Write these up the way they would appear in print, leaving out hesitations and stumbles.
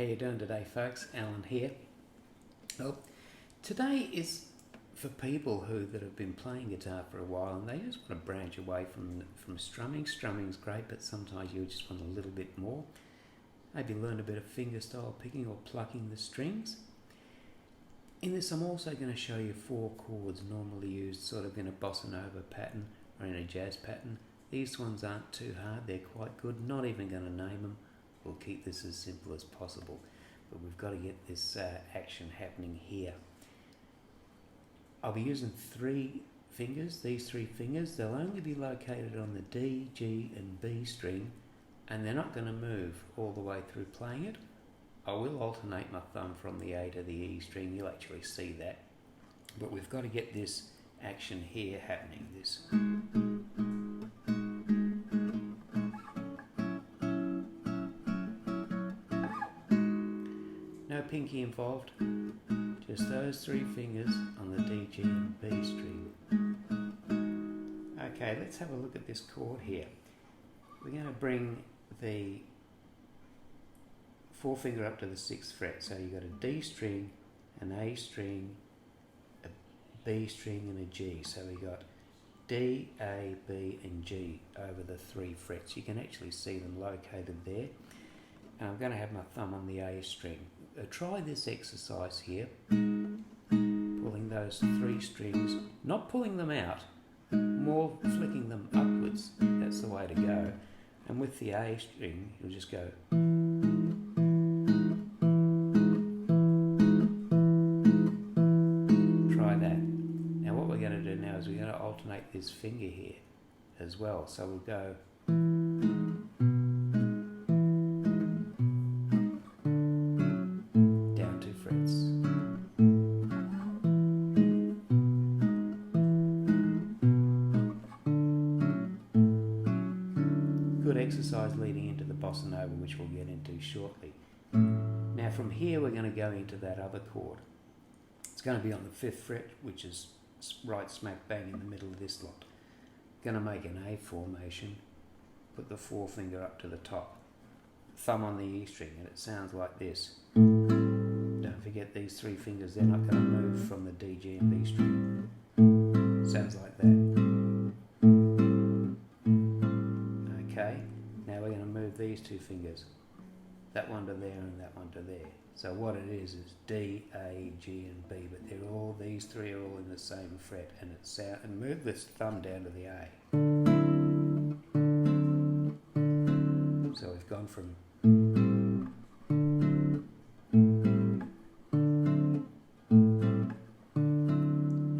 you doing today, folks? Alan here. Well, today is for people that have been playing guitar for a while and they just want to branch away from strumming. Strumming's great, but sometimes you just want a little bit more. Maybe learn a bit of fingerstyle picking or plucking the strings. In this, I'm also going to show you 4 chords normally used sort of in a Bossanova pattern or in a jazz pattern. These ones aren't too hard, they're quite good. Not even going to name them. We'll keep this as simple as possible, but we've got to get this action happening here. I'll be using 3 fingers. These 3 fingers, they'll only be located on the D, G and B string, and they're not going to move all the way through playing it. I will alternate my thumb from the A to the E string, you'll actually see that, but we've got to get this action here happening. This no pinky involved, just those 3 fingers on the D, G and B string. Okay, let's have a look at this chord here. We're going to bring the 4 finger up to the 6th fret, so you've got a D string, an A string, a B string and a G. So we got D, A, B and G over the 3 frets. You can actually see them located there. And I'm going to have my thumb on the A string. Try this exercise here, pulling those 3 strings, not pulling them out, more flicking them upwards. That's the way to go. And with the A string, you'll just go. Try that. Now what we're going to do now is we're going to alternate this finger here as well. So we'll go down 2 frets. Good exercise leading into the Bossanova, which we'll get into shortly. Now from here we're going to go into that other chord. It's going to be on the 5th fret, which is right smack bang in the middle of this lot. Going to make an A formation, put the 4 finger up to the top, thumb on the E string, and it sounds like this. Don't forget these 3 fingers, they're not going to move from the D, G and B string. Sounds like that. Okay, now we're going to move these 2 fingers, that one to there and that one to there. So what it is D, A, G and B, but these 3 are all in the same fret, and and move this thumb down to the A. So we've gone from and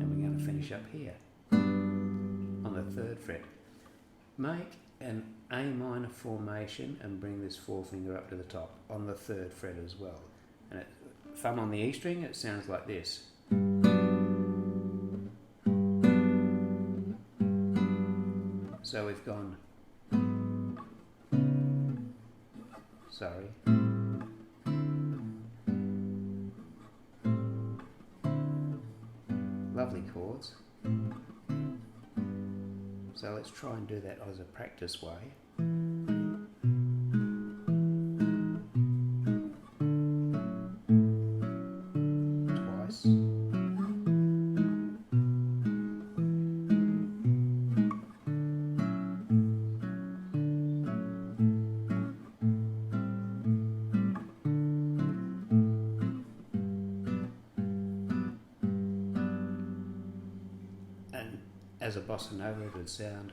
we're going to finish up here on the 3rd fret. Make an A minor formation and bring this 4 finger up to the top on the 3rd fret as well. And thumb on the E string, it sounds like this. So we've gone, sorry, lovely chords. So let's try and do that as a practice way. Twice. And as a Bossanova it would sound.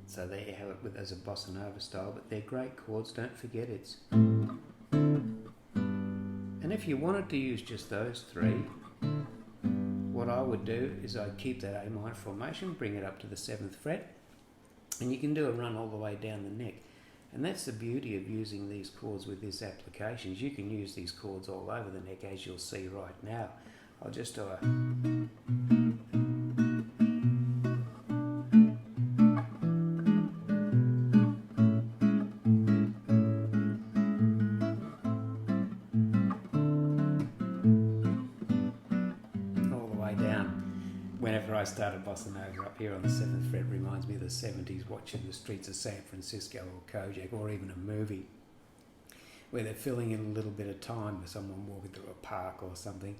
So there you have it as a Bossanova style, but they're great chords, don't forget it's. And if you wanted to use just those 3, what I would do is I'd keep that A minor formation, bring it up to the 7th fret, and you can do a run all the way down the neck. And that's the beauty of using these chords with this application. You can use these chords all over the neck, as you'll see right now. I'll just do a I started Bossanova up here on the 7th fret reminds me of the 70s, watching the streets of San Francisco or Kojak, or even a movie where they're filling in a little bit of time with someone walking through a park or something.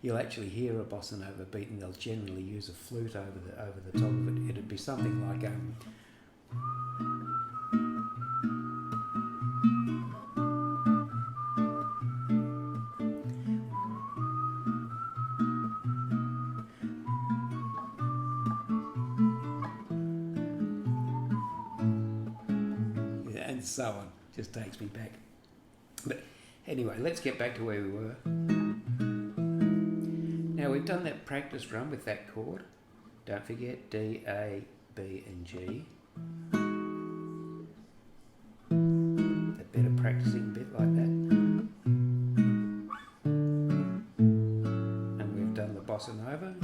You'll actually hear a Bossanova beat, and they'll generally use a flute over the top of it. It'd be something like and so on. Just takes me back. But anyway, let's get back to where we were. Now we've done that practice run with that chord. Don't forget D, A, B and G. A bit of practicing bit like that. And we've done the bossa nova.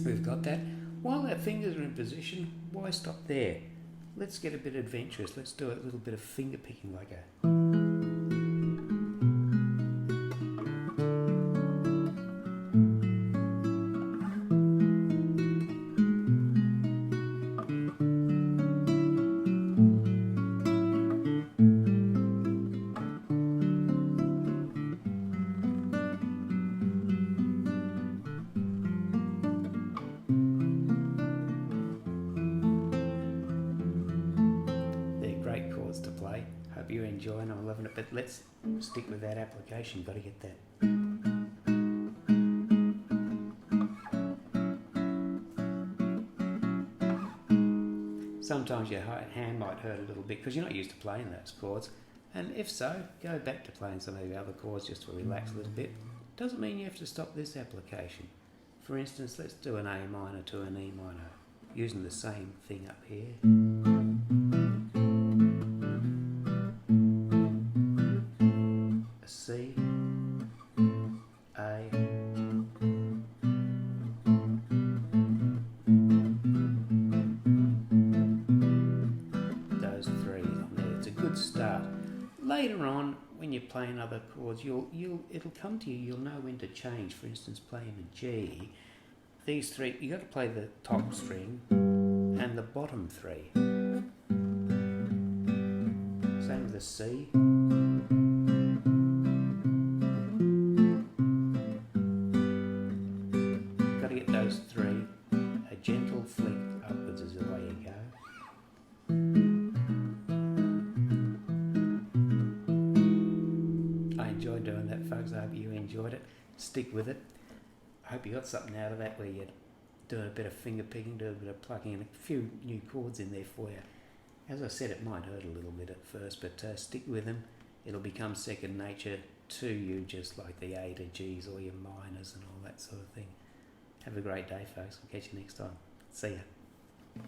We've got that. While our fingers are in position, why stop there? Let's get a bit adventurous. Let's do a little bit of finger picking like a... to play. Hope you're enjoying. I'm loving it, but let's stick with that application. Got to get that. Sometimes your hand might hurt a little bit because you're not used to playing those chords, and if so, go back to playing some of the other chords just to relax a little bit. Doesn't mean you have to stop this application. For instance, let's do an A minor to an E minor using the same thing up here. C, A, those three on there. It's a good start. Later on, when you're playing other chords, it'll come to you. You'll know when to change. For instance, playing a G, these three, you got to play the top string and the bottom three. Same with the C. Those three, a gentle flick upwards is the way you go. I enjoyed doing that, folks. I hope you enjoyed it. Stick with it. I hope you got something out of that where you're doing a bit of finger picking, doing a bit of plucking, and a few new chords in there for you. As I said, it might hurt a little bit at first, but stick with them. It'll become second nature to you, just like the A to G's or your minors and all that sort of thing. Have a great day, folks. We'll catch you next time. See ya.